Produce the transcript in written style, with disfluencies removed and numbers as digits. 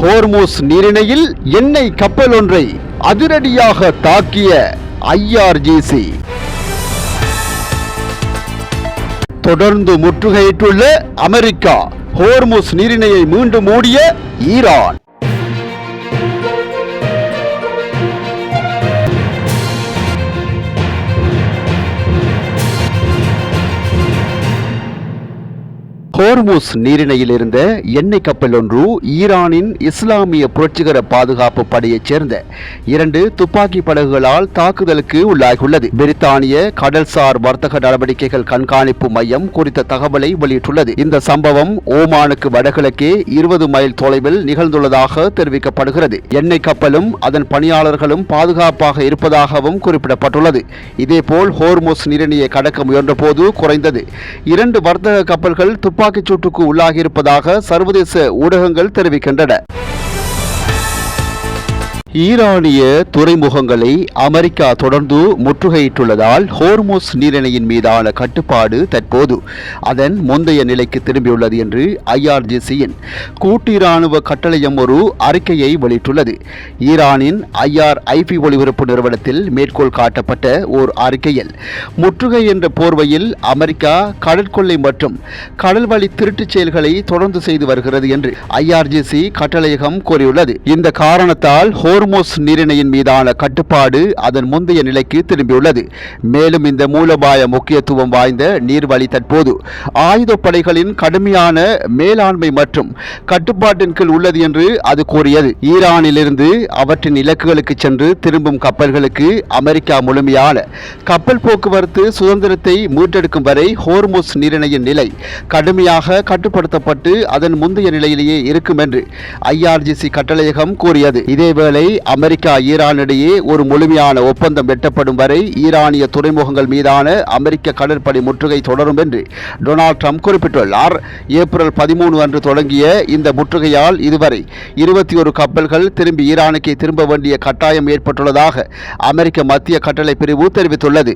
Hormuz நீரிணையில் எண்ணெய் கப்பல் ஒன்றை அதிரடியாக தாக்கிய IRGC. தொடர்ந்து முற்றுகையிட்டுள்ள அமெரிக்கா. ஹோர்முஸ் நீரிணையை மீண்டும் மூடிய ஈரான். ஹோர்முஸ் நீரிணையில் இருந்த எண்ணெய் கப்பல் ஒன்று ஈரானின் இஸ்லாமிய புரட்சிகர பாதுகாப்பு படையைச் சேர்ந்த 2 துப்பாக்கி படகுகளால் தாக்குதலுக்கு உள்ளாகியுள்ளது. பிரித்தானிய கடல்சார் வர்த்தக நடவடிக்கைகள் கண்காணிப்பு மையம் குறித்த தகவலை வெளியிட்டுள்ளது. இந்த சம்பவம் ஓமானுக்கு வடகிழக்கே 20 மைல் தொலைவில் நிகழ்ந்துள்ளதாக தெரிவிக்கப்படுகிறது. எண்ணெய் கப்பலும் அதன் பணியாளர்களும் பாதுகாப்பாக இருப்பதாகவும் குறிப்பிடப்பட்டுள்ளது. இதேபோல் ஹோர்முஸ் நீரிணையை கடக்க முயன்றபோது குறைந்தது 2 வர்த்தக கப்பல்கள் துப்பாக்கிச் சூட்டுக்கு உள்ளாகியிருப்பதாக சர்வதேச ஊடகங்கள் தெரிவிக்கின்றன. ஈரானிய துறைமுகங்களை அமெரிக்கா தொடர்ந்து முற்றுகையிட்டுள்ளதால் ஹோர்முஸ் நீரிணையின் மீதான கட்டுப்பாடு தற்போது அதன் முந்தைய நிலைக்கு திரும்பியுள்ளது என்று IRGCயின் கூட்டு இராணுவ கட்டளையம் ஒரு அறிக்கையை வெளியிட்டுள்ளது. ஈரானின் IRIP ஒளிபரப்பு நிறுவனத்தில் மேற்கோள் காட்டப்பட்ட ஓர் அறிக்கையில் முற்றுகை என்ற போர்வையில் அமெரிக்கா கடற்கொள்ளை மற்றும் கடல்வழி திருட்டுச் செயல்களை தொடர்ந்து செய்து வருகிறது என்று IRGC கட்டளையகம் கூறியுள்ளது. இந்த காரணத்தால் ஹோர்முஸ் நீரிணையின் மீதான கட்டுப்பாடு அதன் முந்தைய நிலைக்கு திரும்பியுள்ளது. மேலும் இந்த மூலபாய முக்கியத்துவம் வாய்ந்த நீர்வழி தற்போது ஆயுதப்படைகளின் கடுமையான மேலாண்மை மற்றும் கட்டுப்பாட்டின் கீழ் உள்ளது என்று அது கூறியது. ஈரானிலிருந்து அவற்றின் இலக்குகளுக்கு சென்று திரும்பும் கப்பல்களுக்கு அமெரிக்கா முழுமையான கப்பல் போக்குவரத்து சுதந்திரத்தை மீட்டெடுக்கும் வரை ஹோர்முஸ் நீரிணையின் நிலை கடுமையாக கட்டுப்படுத்தப்பட்டு அதன் முந்தைய நிலையிலேயே இருக்கும் என்று IRGC கட்டளையகம் கூறியது. இதேவேளை அமெரிக்கா ஈரானிடையே ஒரு முழுமையான ஒப்பந்தம் எட்டப்படும் வரை ஈரானிய துறைமுகங்கள் மீதான அமெரிக்க கடற்படை முற்றுகை தொடரும் என்று டொனால்ட் ட்ரம்ப் குறிப்பிட்டுள்ளார். ஏப்ரல் 13 அன்று தொடங்கிய இந்த முற்றுகையால் இதுவரை 21 கப்பல்கள் திரும்பி ஈரானுக்கு திரும்ப வேண்டிய கட்டாயம் ஏற்பட்டுள்ளதாக அமெரிக்க மத்திய கட்டளை பிரிவு தெரிவித்துள்ளது.